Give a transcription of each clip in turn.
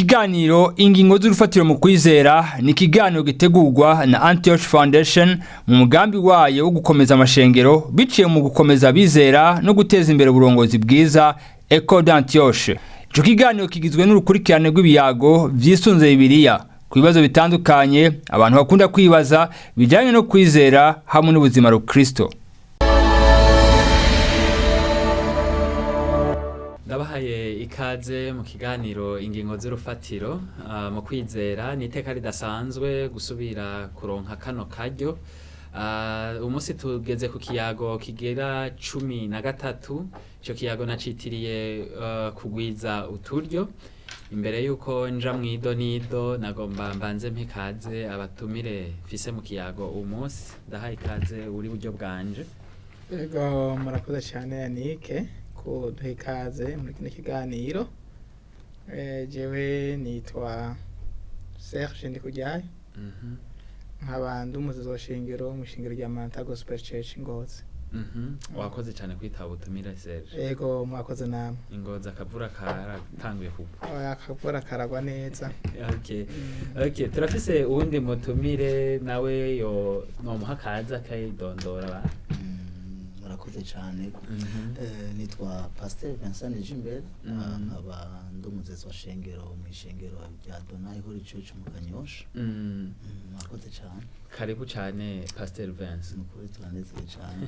Ikiganiro ingingo z'urufatiro mu kwizera ni ikiganiro gitegurwa na Antioch Foundation mu mugambi wayo wo gukomeza amashengero biciye mu gukomeza abizera no guteza imbere uburongozi bwiza Eco d'Antioche. Ico kiganiro kigizwe n'urukurikirane rw'ibiyago vyisunze Bibiliya ku bibazo bitandukanye abantu bakunda kwibaza bijanye no kwizera hamwe n'ubuzima rukristo. Ndabahaye ikaze mu kiganiro ingingo z'urufatiro mu kwizera ni iteka ridasanzwe gusubira kuronka kano karyo. Umunsi tugeze ku kiyago kigera 13. Ico kiyago nacitiriye kugwiza uturyo. Imbere yuko nja mwido nido nagomba mbanze mpikaze abatumire fise mu kiyago umunsi. Ndahaye ikaze uri buryo bwanje. Ego murakoze cyane Yannick ko duhe ikaze muri kino kiganiro. Jewe nitwa Serge Ndikujyayo. Nkaba ndumuzizo shingiro mu shingiro rya Manta Gospel Church Ngozi. Wakoze cyane kwitaba ubutumire Serge. Ego mwakoze namwe. Ingozi akavura karatanguye kugwa. Akavura karagwa neza. Okay, turafise uwundi mutumire nawe yo no muhakaza kayidondora. Murakoze cyane. Nitwa Pasteur Vincent Jimbere, aba ndumuzizo wa shengero mu shengero rya Donai Holy Church mu Kanyosha. Murakoze cyane. Karibu cyane Pasteur Vincent. Nukuri turanezeye cyane.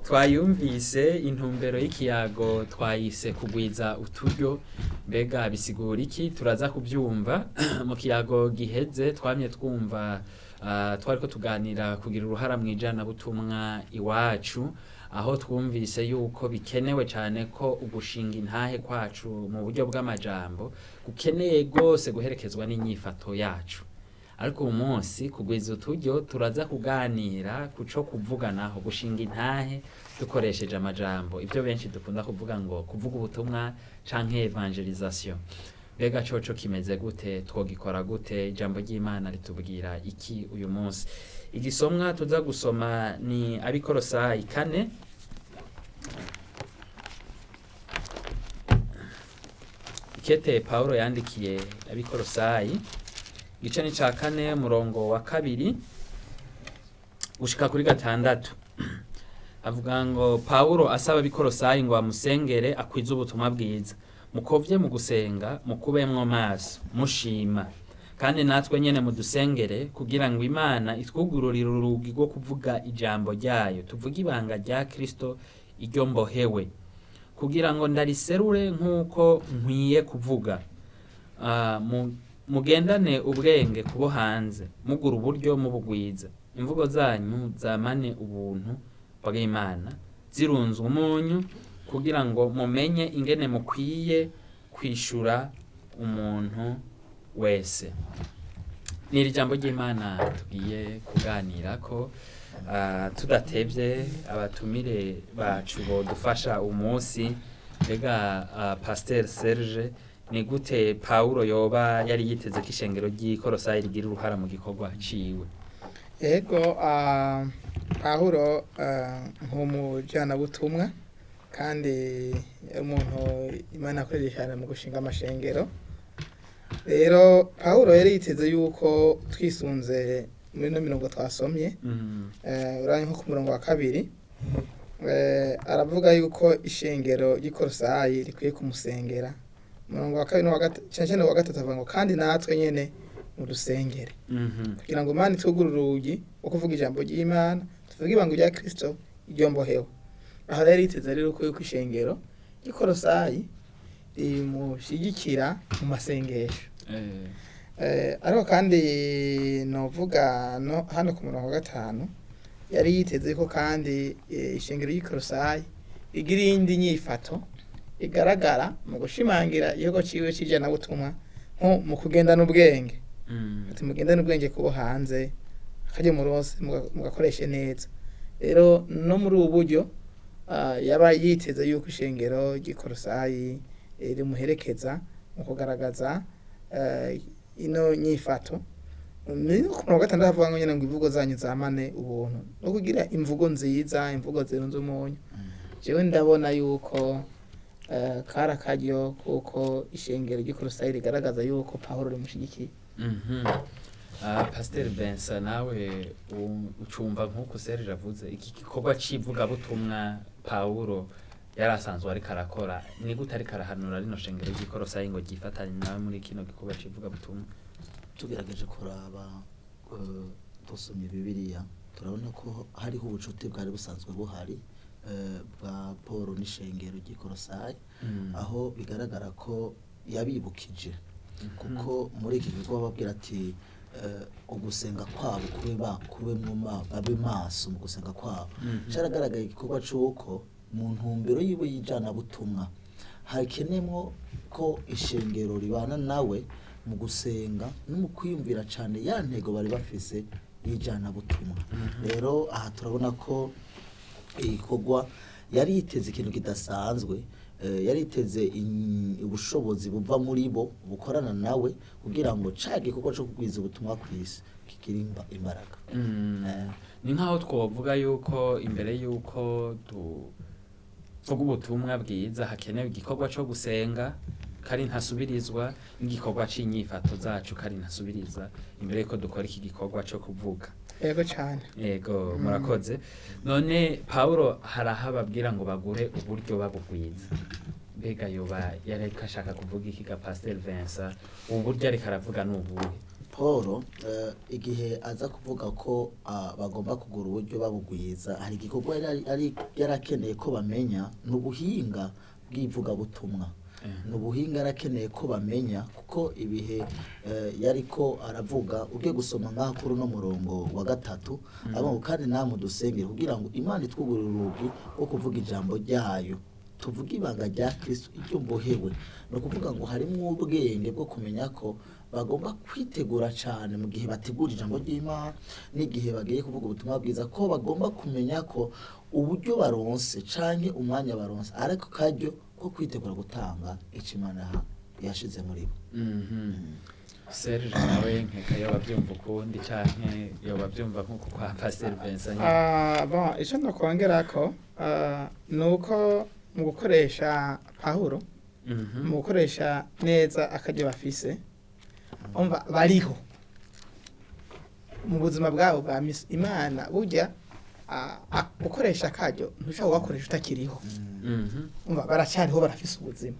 Twayumvise intumbero y'ikiyago twayise kugwiza uturyo, mbega bisigura iki? Turaza kubyumva mu kiyago giheze twamye twumva twariko tuganira kugira uruhara mu ijana butumwa iwacu, aho twumvise yuko bikenewe cyane ko ugushinga intahe kwacu mu buryo bw'amajambo gukeneye gose guherekezwa n'inyifato yacu. Ariko uyu munsi kugwiza uturyo turaza kuganira kuco kuvuganaho gushinga intahe dukoresheje amajambo, ibyo benshi dukunda kuvuga ngo kuvuga ubutumwa canke evangelisation. Bega coco kimeze gute, twogikora gute, ijambo ry'Imana ritubwira iki uyu munsi? Igisomwa tuza gusoma ni Abikolosayi 4. Ikete Paulo yandikiye Abikolosayi igice ni ca 4 murongo wa 2 gushika kuri 6. Avuga ngo Paulo asaba Abikolosayi ngo amusengere akwiza ubutumwa bwiza. Mukovye mu gusenga mukubemwo maso mushima kandi natwe nyene mudusengere kugira ngo Imana itwugururire urugi rwo kuvuga ijambo ryayo, tuvuga ibanga rya Kristo iryo mbohewe, kugira ngo ndariserure nk'uko nkwiye kuvuga. Mugendane ubwenge kubo hanze mugura uburyo mubugwiza, imvugo zanyu zamane ubuntu bw'Imana zirunzwe umunyu, kugira ngo mumenye ingene mukwiye kwishura umuntu wese. Ni ijambo ry'Imana tugiye kuganira ko tudatevye abatumire bacu bo dufasha umunsi. Bega Pasteur Serge, ni gute Paulo yoba yari yiteze ko ishengero ry'Ikolosayi rigira uruhara mu gikorwa ciwe? Ego Paulo nk'umujana butumwa kandi umuntu Imana akoresha cyane mu gushinga amashengero. Rero Paulo yari yiteze yuko twisunze muri no mirongo twasomye uranye nko ku murongo wa 2 aravuga yuko ishengero ry'Ikolosayi rikwiye kumusengera. Murongo wa 2 no wa 3 avuga ngo kandi natwe nyene mudusengere kugira ngo Imana itugurure urugi wo kuvuga ijambo ry'Imana, tuvuge ibanga rya Kristo iryo mbohewe. Aha rero yiteze rero ko ishengero ry'Ikolosayi rimushigikira mu masengesho. Ariko kandi novuga no hano ku murongo wa 5 yari yiteze ko kandi ishengero ry'Ikolosayi igira indi nyifato igaragara mu gushimangira igikorwa ciwe cijana butumwa nko mu kugendana ubwenge. Ati mugendana ubwenge kubo hanze akaje mu rose mugakoreshe neza. Rero no muri ubu buryo yaba yiteze yuko ishengero ry'Ikolosayi rimuherekeza mu kugaragaza ino nyifato. Ni ku murongo wa 6 havuga ngo nyene ngo imvugo zanyu zamane ubuntu no kugira imvugo nziza, imvugo zirunze umunyu. Jewe ndabona yuko kari akaryo kuko ishengero ry'ikorosayi rigaragaza yuko Pawulo rimushyigikiye. Pasiteri Vincent nawe ucumva nk'uko Serge avuze iki gikorwa c'ivugabutumwa Pawulo yari asanzwe ariko arakora ni gute ariko arahanura rino shengero ry'ikorosayi ngo ryifatanye nawe muri kino gikorwa c'ivugabutumwa? Tugerageje kuraba dusomye Bibiliya turabona ko hariho ubucuti bwari busanzwe buhari bwa Paul n'ishengero ry'ikorosayi aho bigaragara ko yabibukije kuko muri iki gikorwa babwira ati ugusenga kwabo babe maso mu gusenga kwabo caragaragaye igikorwa c'uko mu ntumbero yiwe y'ijana butumwa hakenemwo ko ishengero ribana nawe mu gusenga no mu kwiyumvira cane ya ntego bari bafise y'ijana butumwa. Rero aha turabona ko igikorwa yari yiteze ikintu kidasanzwe, yari yiteze ubushobozi buva muri bo bukorana nawe kugira ngo ca gikorwa co kugwiza ubutumwa kw'isi kigire imbaraga. Ni nkaho twovuga yuko imbere yuko tuvuga ubutumwa bwiza hakenewe igikorwa co gusenga kari ntasubirizwa n'igikorwa c'inyifato zacu kari ntasubiriza imbere yuko dukora iki gikorwa co kuvuga. Yego cyane. Yego murakoze. None Pawulo harahababwira ngo bagure uburyo babugwiza. Mbega yoba yareka ashaka kuvuga iki ga Pasteur Vincent uburyo ariko aravuga n'ubuhe? Paul igihe aza kuvuga ko bagomba kugura uburyo babugwiza hari igikorwa yarakeneye ko bamenya n'ubuhinga bw'ivuga butumwa. Nubuhinga arakeneye ko bamenya kuko ibihe yariko aravuga ugiye gusoma ngaha kuri no murongo wa 3 abo kandi namwe dusengera kugira ngo Imana itwugurire urugi rwo kuvuga ijambo ryayo tuvuga ibanga rya Kristo iryo mbohewe no kuvuga ngo harimo ubwenge bwo kumenya ko bagomba kwitegura cyane mu gihe bategura ijambo ry'Imana n'igihe bagiye kuvuga ubutumwa bwiza ko bagomba kumenya ko uburyo baronse canke umwanya baronse ariko karyo ko kwitegura gutanga ikimana yashize muri bo. Serge nawe nkeka yo bavyumva ukundi canke yo bavyumva nkuko kwa Pasteur Vincent. Bon ico ndakongera nuko mu gukoresha Pawulo mu gukoresha neza akaryo bafise umva bariho mu buzima bwabo bwa misi Imana burya gukoresha akaryo ntushobora gukoresha utakiriho. Umva baracyariho barafise ubuzima.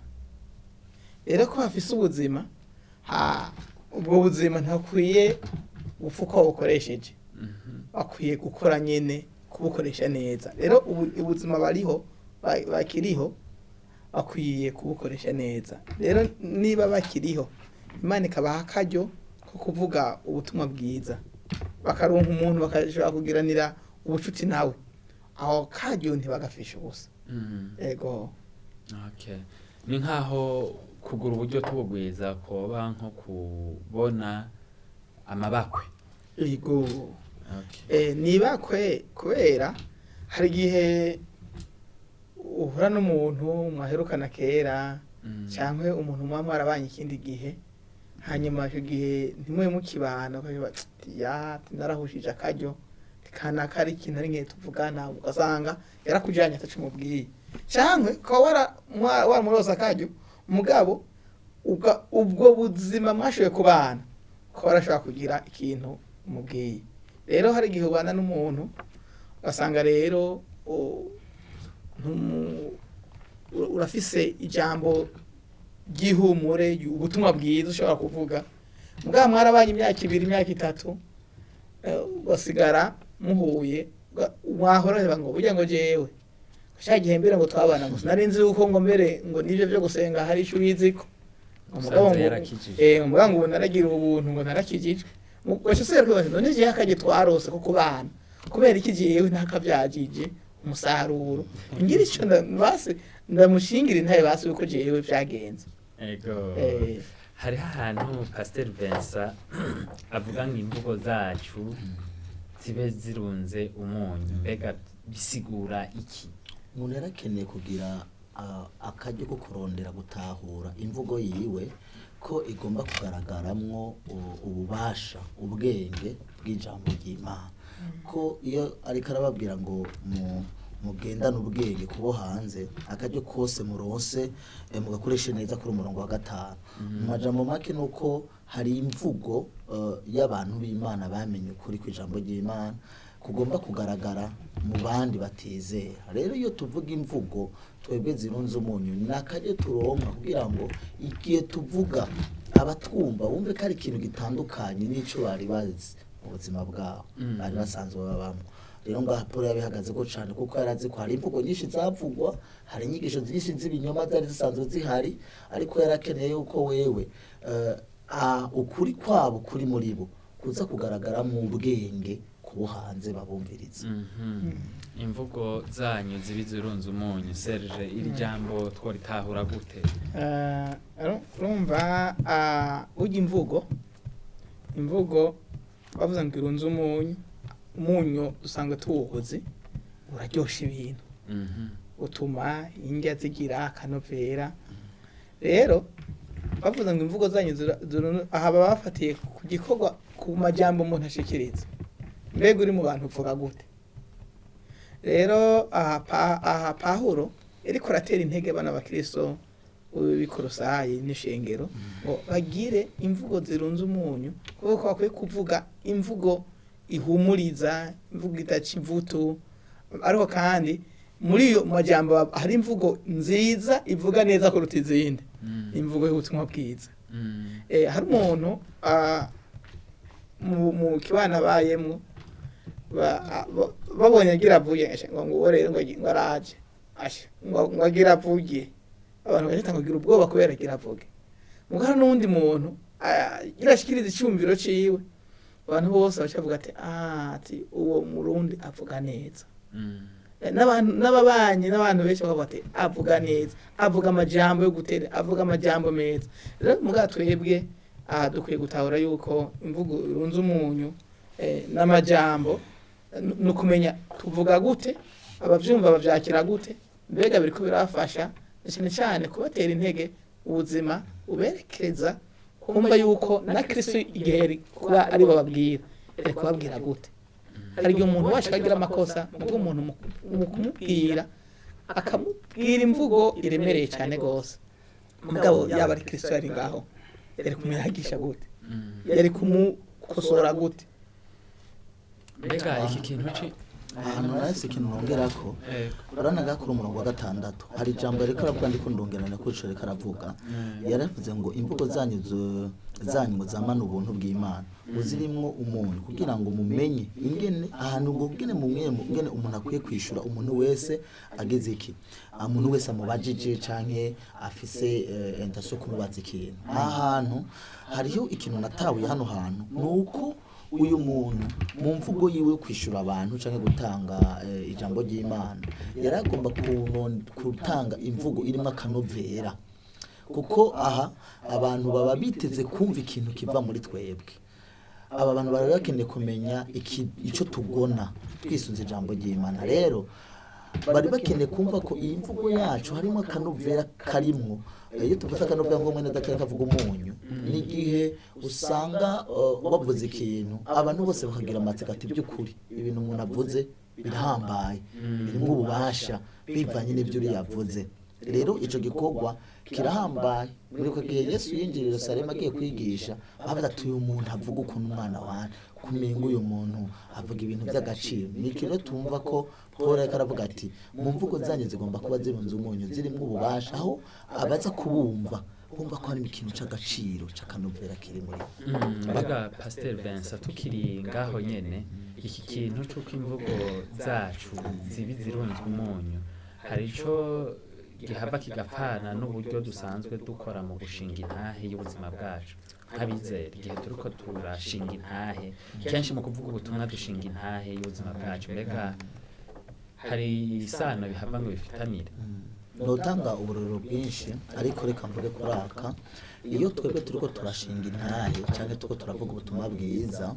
Rero ko bafise ubuzima ubwo buzima ntakwiye gupfuka ukoresheje. Bakwiye gukora nyene kubukoresha neza. Rero ubuzima bariho bakiriho bakwiye kubukoresha neza. Rero niba bakiriho Imana ikabaha akaryo ko kuvuga ubutumwa bwiza bakaronka umuntu bakashobora kugiranira ubucuti nawe aho karyo ntibagafisha ubusa. Ego. Okay. Ni nkaho kugura uburyo tubugwiza koba nko kubona amabakwe. Ego. Okay. Nibakwe kubera hari igihe uhura n'umuntu mwaherukana kera cyangwa umuntu mwamwarabanye ikindi gihe hanyuma icyo gihe ntimwe mukibana ya narahushije akaryo kana kari ikintu ari nke tuvugana ugasanga yarakujanye atacumubwiye cyangwa ko wa muroza akaryo mugabo ubwo buzima mwashoye kubana ko barashobora kugira ikintu umubwiye. Rero hari igihe ubana n'umuntu ugasanga rero urafise ijambo ry'ihumure ubutumwa bwiza ushobora kuvuga mugabo mwarabanye imyaka 2 imyaka 3 basigara muhuye mwahora ngo burya ngo jewe shagiye mbere ngo twabana ngo narinzi uko ngo mbere ngo nivyo byo gusenga hari ico biziko umugabo ngo naragira ubuntu ngo narakijijwe mukweshe serwe bose none je hakaje twarose ko kubana kubera iki jewe ntakavyajije umusaruro ngira ico base ndamushingira intaye base uko jewe vyagenze. Ego. Hari ahantu Pasteur Vincent avuga ngo imvugo zacu zibe zirunze umunyu mbega bisigura iki? Umuntu yarakeneye kugira akaryo ko kurondera gutahura imvugo yiwe ko igomba kugaragaramwo ububasha ubwenge bw'ijambo ry'Imana ko iyo ariko arababwira ngo mugendana ubwenge kubo hanze akaryo kose muronse mugakoreshe neza kuri umurongo wa 5 mu majambo make nuko hari imvugo y'abantu b'Imana bamenye ukuri kw'ijambo ry'Imana kugomba kugaragara mu bandi batizera. Rero iyo tuvuga imvugo twebwe zirunze umunyu nakaje turonka kugira ngo igihe tuvuga abatwumva bumve ko ari ikintu gitandukanye n'ico bari bazi mu buzima bwabo bari basanzwe babamo. Rero ngaha Paul yabihagaze ko cyane kuko yarazi ko hari imvugo nyinshi zavugwa, hari inyigisho nyinshi z'ibinyoma zari zisanzwe zihari, ariko yarakeneye yuko wewe ukuri kwabo kuri muri bo kuza kugaragara mu bwenge kubo hanze babumviriza. Imvugo zanyu zibizirunze umunyu. Serge, iri jambo tworitahura gute? urumva ujya imvugo bavuze ngo irunze umunyu dusanzwe tuwuzi uraryosha ibintu, utuma indya zigira akanovera. Rero bavuze ngo imvugo zanyu aha baba bafatiye ku gikorwa, ku majambo umuntu ashikiriza. Mbega uri mu bantu uvuga gute? Rero aha Pawulo ariko aratera intege bana bakristo b'Ikolosayi n'ishengero ngo bagire imvugo zirunze umunyu, kuko bakwiye kuvuga imvugo ihumuriza, imvugo idaca ivutu. Ariko kandi muri iyo majambo hari imvugo nziza ivuga neza kuruta izindi, imvugo y'ubutumwa bwiza. Hari umuntu mu kibana bayemwo babonye agira avuye ngo rero ngo araje ngo agira avuye, abantu bagahita kugira ubwoba kubera agira avuge. Mugara n'undi muntu irashikiriza icyumviro ciwe, abantu bose bacavuga ati uwo murundi avuga neza. N'ababanyi n'abantu benshi bakavuga ati avuga neza, avuga amajambo yo gutera, avuga amajambo meza. Rero mugara twebwe dukwiye gutahura yuko imvugo irunze umunyu n'amajambo nukumenya tuvuga gute, abavyumva bavyakira gute, mbega biriko birafasha cyane cyane kubatera intege ubuzima uberekereza kumva yuko na Kristo igihe kuba ari bababwira kubabwira gute. Hari umuntu wacu agira amakosa ubwo umuntu mu kumubwira akamubwira imvugo iremereye cyane gose, mugabo yaba ari Kristo yari ngaho yari kumwihagisha gute, yari kumukosora gute. Mbega iki kintu ci ahantu nahise ikintu nongerako uranaga kuri umurongo wa 6 hari ijambo reka aravuga ndiko ndongerana ko ico reka aravuga, yaravuze ngo imvugo zanyu zamana ubuntu bw'Imana uzirimwo umuntu kugira ngo mumenye ingene ahantu ngo ngene ngene umuntu akwiye kwishura umuntu wese ageze iki, umuntu wese amubajije canke afise intention kumubaza ikintu. Ahantu hariho ikintu natabuye hano hantu nuko uyu muntu mu mvugo yiwe kwishura abantu canke gutanga ijambo ry'Imana yaragomba gutanga imvugo irimo akanovera, kuko aha abantu baba biteze kumva ikintu kiva muri twebwe. Aba bantu bari bakeneye kumenya ico tugona twisunze ijambo ry'Imana. Rero bari bakeneye kumva ko iyi mvugo yacu harimo akanovera karimwo. Iyo tuvuze akanovera ngo mwene dakira kavuga umunyu, ni gihe usanga bavuze ikintu abantu bose bakagira amatsiko ati by'ukuri ibintu umuntu avuze birahambaye, birimo ububasha bivanye n'ibyo yavuze. Rero ico gikorwa kirahambaye. Muri ko gihe Yesu yinjira i Yerusalemu agiye kwigisha, avuga ati uyu muntu avuga ukuntu umwana wane kumenga uyu muntu avuga ibintu by'agaciro. Ni kiro tumva ko Paul aravuga ati mu mvugo zanyu zigomba kuba zirunze umunyu, zirimo ububasha, aho abaza kubumva bumva ko hari ikintu c'agaciro c'akanovera kiri muri. Mbega Pasteur Vincent, tukiri ngaho nyene iki kintu c'uko imvugo zacu zibizirunze umunyu hari ico gihava kigapfana n'uburyo dusanzwe dukora mu gushinga intahe y'ubuzima bwacu nk'abizera. Igihe turiko turashinga intahe kenshi mu kuvuga ubutumwa dushinga intahe y'ubuzima bwacu, mbega hari isano bihava ngo bifitanire? Notanga ubururu bwinshi, ariko reka mvuge kuraka iyo twebwe turiko turashinga intahe canke turiko turavuga ubutumwa bwiza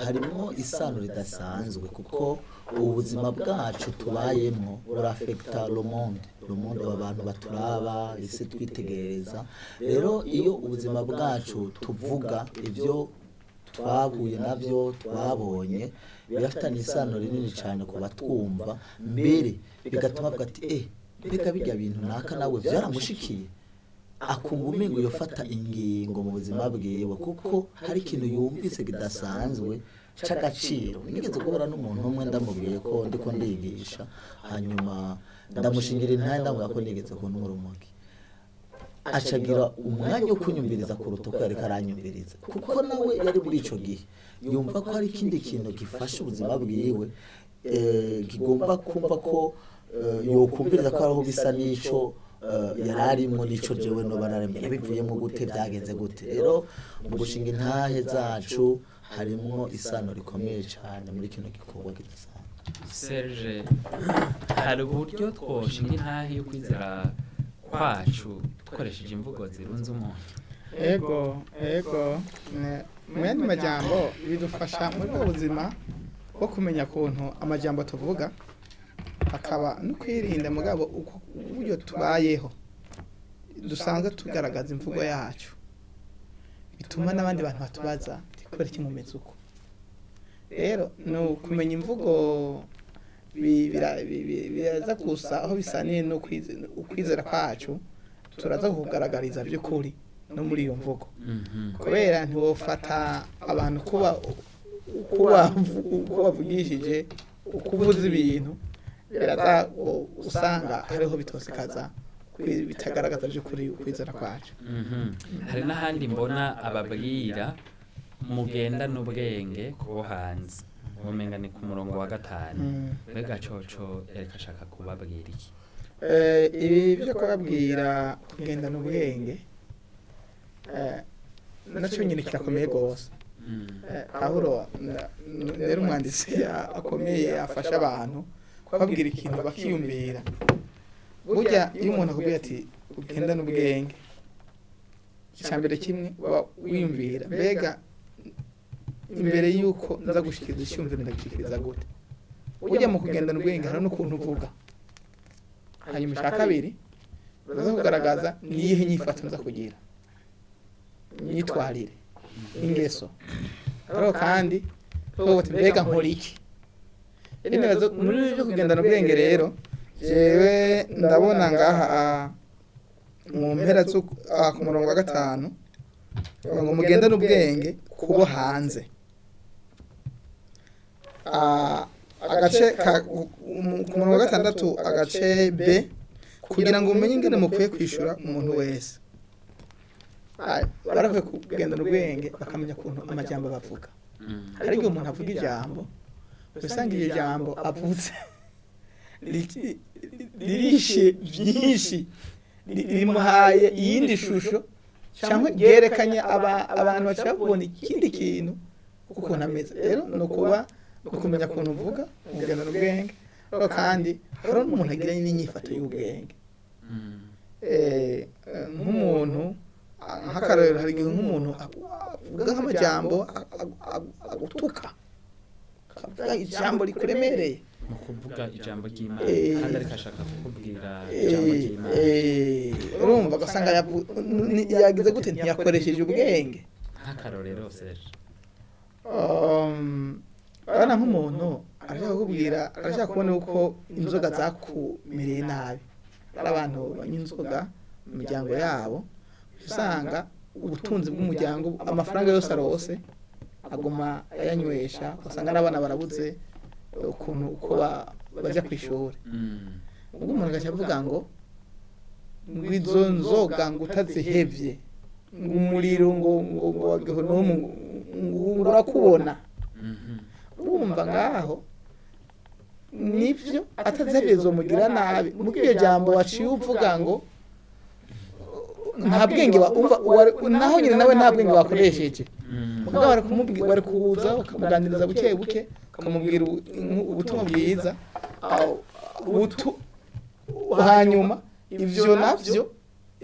harimo isano ridasanzwe, kuko ubuzima bwacu tubayemo burafekta le monde abantu baturaba isi twitegereza. Rero iyo ubuzima bwacu tuvuga ibyo twahuye nabyo twabonye birafitanye isano rinini cyane ku batwumva mbere bigatuma avuga ati mbega bijya bintu naka nawe byaramushikiye akumva umengo yofata ingingo mu buzima bwiwe kuko hari ikintu yumvise kidasanzwe c'agaciro. Nigeze guhura n'umuntu umwe ndamubwiye ko ndiko ndigisha hanyuma ndamushingira intaye ndamubwira ko nigeze kubona urumogi acagira umwanya wo kunyumviriza kuruta uko yariko aranyumviriza kuko nawe yari muri ico gihe yumva ko hari ikindi kintu gifasha ubuzima bwiwe kigomba kumva ko yokumviriza ko ariho bisa n'ico yararimwo n'ico jewe no bararemye bivuyemo gute byagenze gute. Rero mu gushinga intahe zacu harimwo isano rikomeye cyane muri kino gikorwa kidasanzwe. Serge, hari uburyo twoshinga intahe yo kwizera kwacu dukoresheje imvugo zirunze umuntu? Ego mu yandi majambo bidufasha muri ubwo buzima bwo kumenya kuntu amajambo tuvuga akaba no kwirinda mugabo uburyo tubayeho dusanzwe tugaragaza imvugo yacu bituma n'abandi bantu batubaza kubera iki mumeze uko. Rero no kumenya imvugo biraza kusa aho bisaniye no ukwizera kwacu turaza kugaragariza by'ukuri no muri iyo mvugo kubera ntiwofata abantu kuba bavugishije ukuvuza ibintu biraza usanga hariho bitosekaza bitagaragaza by'ukuri ukwizera kwacu. Hari n'ahandi mbona ababwira mugenda n'ubwenge kubo hanze ubumenga ni ku murongo wa 5 mbega coco yareka ashaka kubabwira iki? Ibi byo kubabwira kugenda n'ubwenge nacyo nyine kirakomeye rwose. Pawulo rero umwanditsi akomeye afasha abantu kubabwira ikintu bakiyumvira. Burya iyo umuntu akubwira ati ugenda n'ubwenge icyambere kimwe wiyumvira mbega imbere yuko nza gushikiriza icyumviro ndagishikiriza gute. Burya mu kugenda n'ubwenge hari n'ukuntu uvuga hanyuma icya kabiri uraza kugaragaza niyihe nyifato nza kugira imyitwarire ingeso ariko kandi mbega nkora iki. Muri byo kugendana ubwenge rero jewe ndabona ngaha mu mpera ku murongo wa 5 ngo mugendane ubwenge kubo hanze. Agace ku murongo wa 6 agace B kugira ngo umenye ingene mukwiye kwishura umuntu wese. Barakwiye kugendana ubwenge bakamenya kuntu amajambo bavuga. Hari igihe umuntu avuga ijambo usanga iryo jambo avutse ririshe byinshi rimuhaye iyindi shusho cyangwa ryerekanye abantu bacabona ikindi kintu kuko nameze. Rero no kuba kumenya kuntu uvuga kugendana ubwenge kandi hari n'umuntu agira n'inyifato y'ubwenge. Nk'umuntu nk'akarero hari igihe nk'umuntu avuga nk'amajambo agutuka akavuga ijambo rikuremereye mu kuvuga ijambo ry'Imana kandi ariko ashaka kukubwira ijambo ry'Imana. Urumva ugasanga yagize gute ntiyakoresheje ubwenge. Nk'akarorero Serge, abana nk'umuntu arashaka kukubwira arashaka kubona uko inzoga zakumereye nabi. Hari abantu banywa inzoga mu miryango yabo usanga ubutunzi bw'umuryango amafaranga yose arose aguma ayanywesha usanga n'abana barabuze ukuntu uko baja kwishura. Ubwo umuntu agacavuga ngo izo nzoga ngo utazihevye ngo umuriro ngo wagihonomu ngo urakubona. Urumva ngaho nivyo atazihevye mugira nabi mu gihe jambo waciye uvuga ngo nta bwenge naho nyine nawe nta bwenge wakoresheje. Mugabo bari kuza ukamuganiriza buke buke ukamubwira ubutumwa bwiza hanyuma ivyo navyo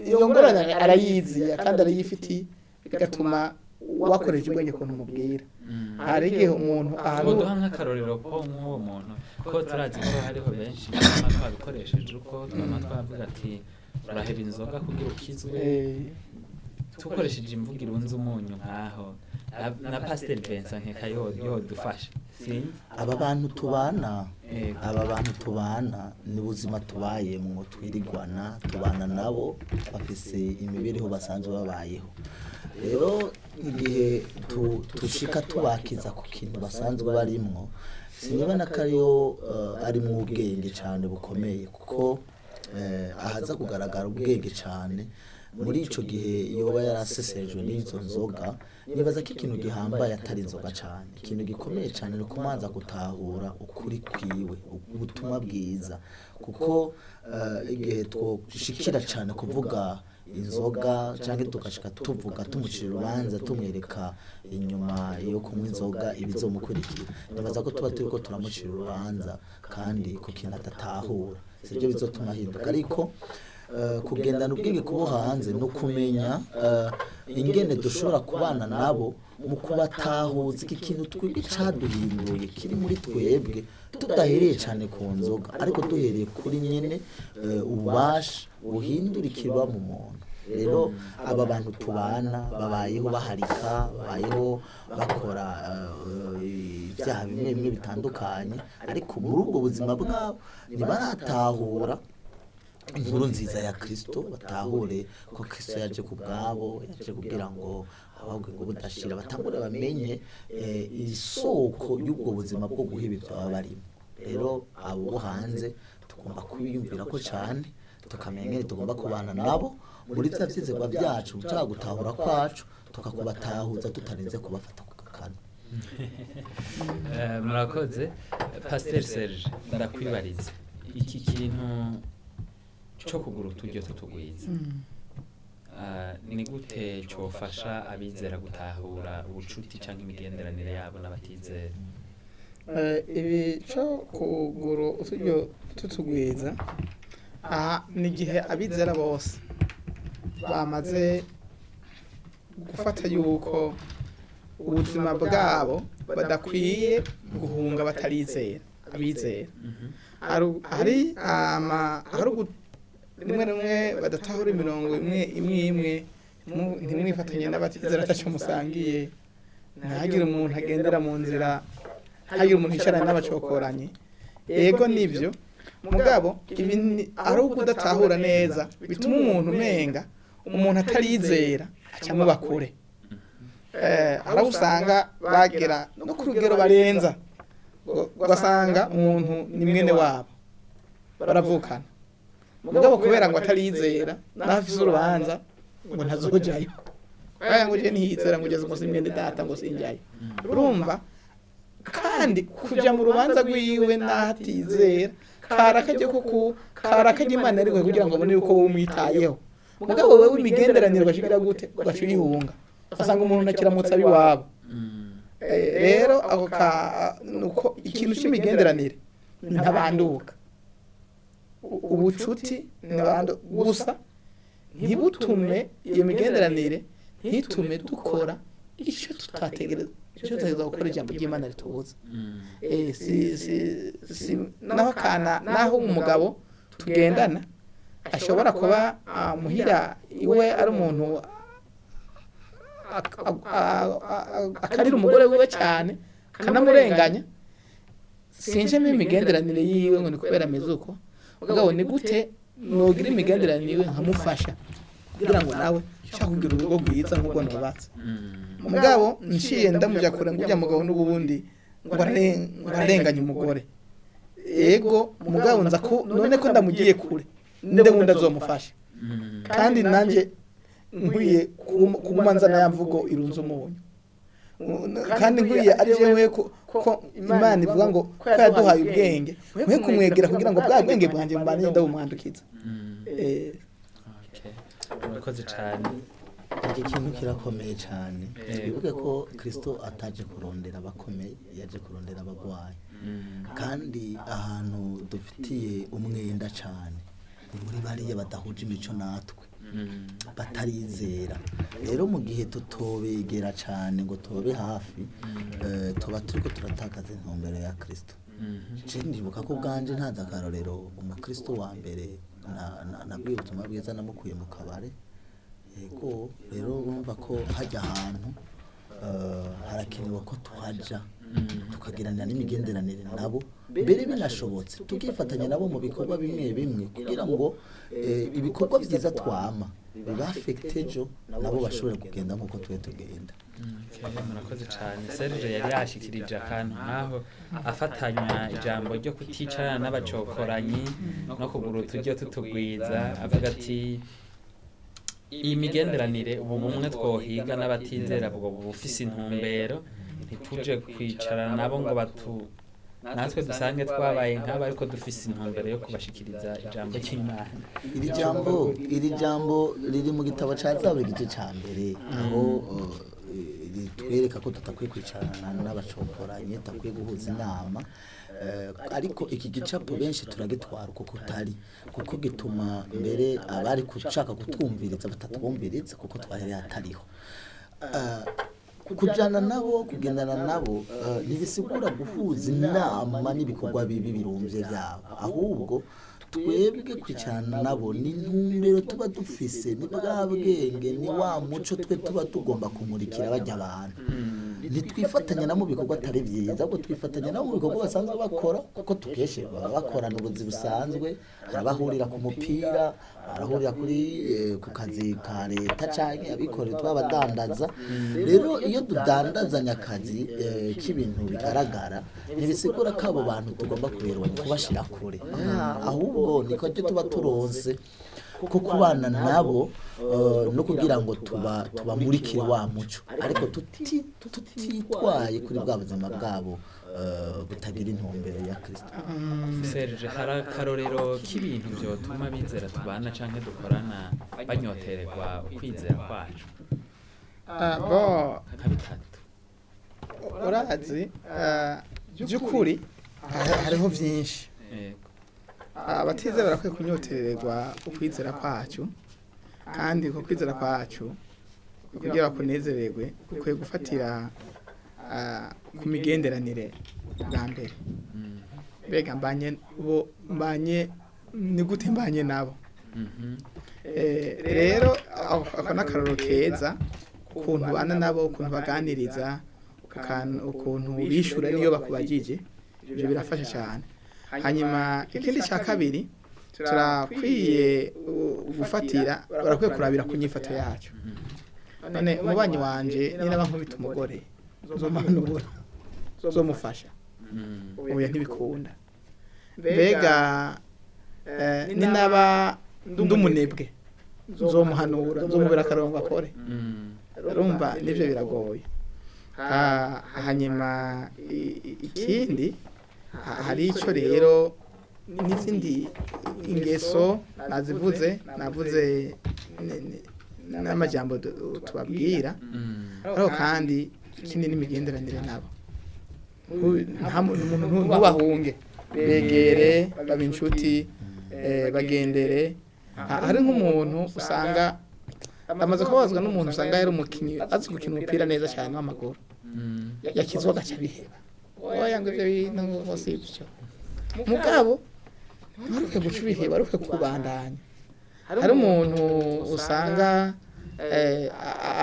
iyo ngorane arayizi kandi arayifitiye bigatuma wakoresha ubwenge kuntu umubwira. Hari igihe umuntu duha nk'akarorero ko nk'uwo muntu ko turazi ko hariho benshi twabikoresheje uko twavuga ati urahera inzoga kugira ukizwe tukoresheje imvugo irunze umunyu nkaho na Pastor Vincent nkeka yo dufasha sinzi aba bantu tubana Yego. aba bantu tubana ni ubuzima tubayemwo twirigwana tubana nabo bafise imibereho basanzwe babayeho rero igihe tushika tubakiza ku kintu basanzwe barimwo sinibona ko ariyo ari mu ubwenge cyane bukomeye kuko ahaza kugaragara ubwenge cyane muri ico gihe yoba yarasesejwe n'izo nzoga nibaza ko ikintu gihambaye atari inzoga cyane ikintu gikomeye cyane ni kumanza gutahura ukuri kwiwe ubutumwa bwiza kuko igihe twoshikira cyane kuvuga inzoga cyangwa tugashika tuvuga tumucira urubanza tumwereka inyuma yo kunywa inzoga ibizomukurikira nibaza ko tuba turiko turamucira urubanza kandi ku kintu atatahura sibyo bizotuma ahinduka ariko kugendana ubwenge kubo hanze no kumenya ingene dushobora kubana nabo mu kubatahuza iki kintu twebwe caduhinduye kiri muri twebwe tudahereye cyane ku nzoga ariko duhereye kuri nyene ububasha buhindura ikirwa mu muntu rero aba bantu tubana babayeho baharika babayeho bakora ibyaha bimwe bimwe bitandukanye ariko muri ubwo buzima bwabo ntibaratahura inkuru nziza ya Kristo batahure ko Kristo yaje ku bwabo yaje kugira ngo abagwe ngo budashira batangure bamenye isoko y'ubwo buzima bwo guhiba ibyo barimo rero abo hanze tugomba kubiyumvira ko cyane tukamenya tugomba kubana nabo muri bya byizerwa byacu cyangwa gutahura kwacu tukakubatahuza tutarinze kubafata ku gakano murakoze Pastor Serge ndakwibariza iki kintu cyo kugura uturyo tutugwiza ni gute cyofasha abizera gutahura ubucuti cyangwa imigenderanire yabo n'abatizera ibi cyo kugura uturyo tutugwiza ni igihe abizera bose bamaze gufata yuko ubuzima bwabo badakwiye guhunga batarizera abizera hari rimwe rimwe badatahura imirongo imwe ntimwifatanye n'abatizera ataco musangiye ntihagire umuntu agendera mu nzira ntihagire umuntu yicaranye n'abacokoranye yego nibyo mugabo ibi ari ukudatahura neza bituma umuntu umenga umuntu atarizera acamuba kure aho usanga bagera no ku rugero barenza ugasanga umuntu ni mwene wabo baravukana mugabo kubera ngo atarizera nafise urubanza ngo ntazojayo kaya ngo je ntiyizera ngo ugeze umusi mwene data ngo sinjayo urumva kandi kuja mu rubanza rwiwe natizera karakaje Imana ariko kugira ngo abone uko umwitayeho mugabo wewe imigenderanire bashikira gute bashuyihunga asanga umuntu nakiramutsa biwabo rero ako nuko ikintu cy'imigenderanire ntabanduka ubucuti gusa ntibutume iyo migenderanire ntitume dukora icyo tutategereza gukora ijambo ry'Imana ritubuza naho umugabo tugendana ashobora kuba muhira iwe ari umuntu akarira umugore wiwe cyane akanamurenganya sinjemo imigenderanire yiwe ngo ni kubera ameze uko mugabo ni gute nogira imigenderanire nkamufasha kugira ngo nawe ushaka kugira urugo rwiza nk'ubwo nubatse mugabo nshiye ndamuja kure ngo ujya mugabo n'ubundi ngo arenganya umugore yego mugabo nza ko none ko ndamugiye kure nde wundi azomufasha kandi nanjye nkwiye kugumanza na yamvugo irunze umunyu kandi nkwiye ari jewe ko Imana ivuga ngo ko yaduhaye ubwenge nkwiye kumwegera kugira ngo bwa bwenge bwanjye mbane ndabumwandukiza murakoze cyane iki kintu kirakomeye cyane bivuge ko Kristo ataje kurondera abakomeye yaje kurondera abagwayi kandi ahantu dufitiye umwenda cyane muri bariya badahuje imico natwe batarizera rero mu gihe tutobegera cyane ngo tobe hafi tuba turiko turatakaza intumbero ya Kristo ndibuka ko bwanje ntaza akarorero umukristo wa mbere nabwiye ubutumwa bwiza namukuye mu kabare yego rero urumva ko hajya ahantu harakenewe ko tuhaja tukagiranira n'imigenderanire nabo mbere binashobotse tukifatanya nabo mu bikorwa bimwe bimwe kugira ngo ibikorwa byiza twama bibafekte ejo nabo bashobore kugenda nk'uko twe tugenda. Murakoze cyane. Serge yari yashikirije akantu nkaho afatanya ijambo ryo kuticarana n'abacokoranyi no kugura uturyo tutugwiza avuga ati iyi migenderanire ubu bumwe twohiga n'abatizera bwo bufise intumbero ntituje kwicarana nabo ngo natwe dusange twabaye nk'aba ariko dufise intumbero yo kubashikiriza ijambo ry'Imana. Iri jambo riri mu gitabo ca Zaburi igice ca mbere aho twereka ko tutakwiye kwicarana n'abacokoranye tutakwiye guhuza inama ariko iki gicapo benshi turagitwara uko kutari kuko gituma mbere abari kushaka kutwumviriza batatwumviriza kuko twahereye atariho kujana nabo kugendana nabo ntibisigura guhuza inama n'ibikorwa bibi birumvye byabo ahubwo twebwe kwicarana nabo ni ntumbero tuba dufise ni bwa bwenge ni wa muco twe tuba tugomba kumurikira bajya abantu ntitwifatanya nabo mu bikorwa atari byiza ahubwo twifatanya nabo mu bikorwa basanzwe bakora kuko tukeshe baba bakorana ubuzi busanzwe arabahurira ku mupira arahurira ku kazi ka leta canke abikorera twabadandaza rero iyo dudandazanya akazi k'ibintu bigaragara ntibisigura ko abo bantu tugomba kuberwa kubashira kure ahubwo niko tuba turonse ko kubana nabo no kugira ngo tubamurikire wa muco ariko tutitwaye kuri bwa buzima bwabo butagira intumbero ya Kristo. Serge hari akarorero k'ibintu byotuma bizera tubana canke dukorana banyotererwa ukwizera kwacu. Nka bitatu urazi by'ukuri hariho byinshi abatizera barakwiye kunyotererwa ukwizera kwacu kandi uko kwizera kwacu kugira bakunezererwe ukwiye gufatira ku migenderanire bwa mbere mbega mbanye ni gute mbanye nabo rero ako n'akaroro keza ukuntu bana nabo ukuntu baganiriza ukuntu bishura niyo bakubagije ibyo birafasha cyane. Hanyuma ikindi cya kabiri turakwiye gufatira barakwiye kurabira ku nyifato yacu none umubanyi wanje ni naba nkubita umugore zomanura zomufasha oya ntibikunda mbega ni naba ndumunebwe zomuhanura zomubera akarongo akore urumva nivyo biragoye. Hanyuma ikindi hari icyo rero n'izindi ingeso navuze n'amajambo tubabwira ariko kandi ikindi n'imigenderanire nabo umuntu ntubahunge begere baba inshuti bagendere. Hari nk'umuntu usanga amaze kubazwa n'umuntu usanga yari umukinnyi azi gukina umupira neza cyane w'amaguru yakizwa agaca biheba oya ngo ibyo bintu bose ibyo mugabo nturuke guca ibiheba aruke kubandanya. Hari umuntu usanga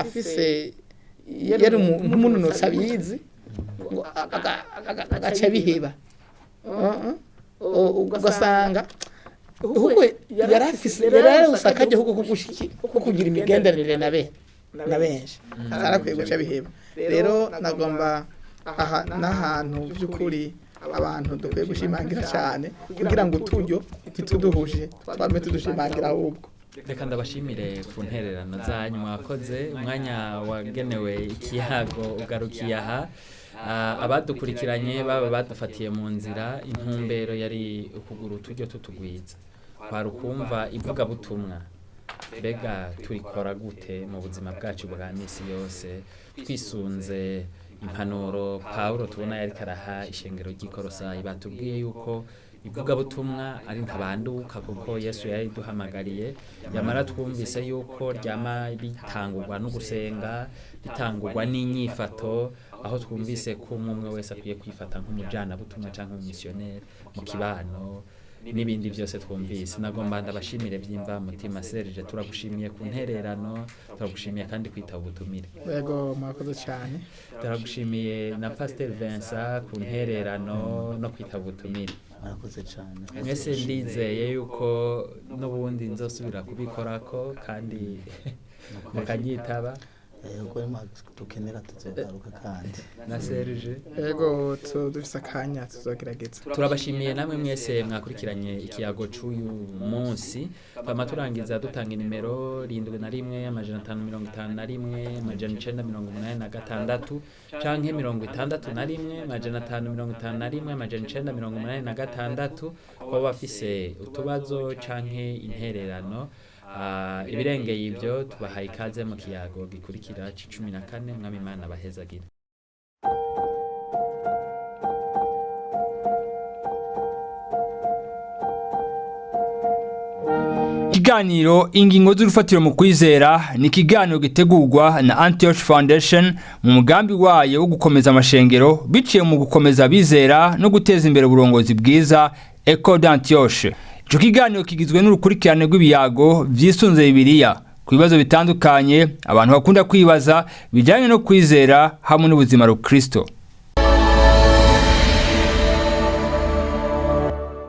afise yari nk'umuntu abizi ngo agaca biheba ugasanga ahubwo yarafise akajya ko kugira imigenderanire na benshi arakwiye guca biheba. Rero nagomba aha n'ahantu by'ukuri abantu dukwiye gushimangira cyane kugira ngo uturyo ntituduhuje twame tudushimangira ahubwo. Reka ndabashimire ku ntererano zanyu mwakoze umwanya wagenewe ikiyago ugarukiye aha. Abadukurikiranye baba badufatiye mu nzira intumbero yari ukugura uturyo tutugwiza kwari ukumva ivuga butumwa mbega turikora gute mu buzima bwacu bwa misi yose twisunze impanuro Paulo tubona yari karaha ishengero ry'Ikorosayi batubwiye yuko ivuga butumwa ari ntabanduka kuko Yesu yari duhamagariye yamara twumvise yuko ryama bitangurwa no gusenga bitangurwa n'inyifato aho twumvise ko umwe wese akwiye kwifata nk'umujana butumwa cyangwa umumissionnaire mu kibano n'ibindi byose twumvise. Nagomba ndabashimire byimva mutima Serge, turagushimiye ku ntererano, turagushimiye kandi kwitaba ubutumire. Yego mwakoze cyane. Turagushimiye na Pasteur Vincent ku ntererano no kwitaba ubutumire. Murakoze cyane. Mwese ndizeye yuko n'ubundi nzosubira kubikorako kandi mukanyitaba. Ubwo dukenera tuzogaruka kandi Na Serge. Yego dufise akanya tuzogerageza. Turabashimiye namwe mwese mwakurikiranye ikiyago c'uyu munsi. Pama turangiza dutanga nimero 71 amajana 551 amajana 986 canke 61 amajana 551 amajana 986 ko bafise utubazo canke intererano. Ibirengeye ibyo tubahaye ikaze mu kiyago gikurikira 14 mwami Imana bahezagire. Ikiganiro ingingo z'urufatiro mu kwizera ni ikiganiro gitegurwa na Antioch Foundation mu mugambi wayo wo gukomeza amashengero biciye mu gukomeza bizera no guteza imbere uburongozi bwiza Eco d'Antioche. Ico kiganiro kigizwe n'urukurikirane rw'ibiyago vyisunze Bibiliya ku bibazo bitandukanye abantu bakunda kwibaza bijanye no kwizera hamwe n'ubuzima rukristo.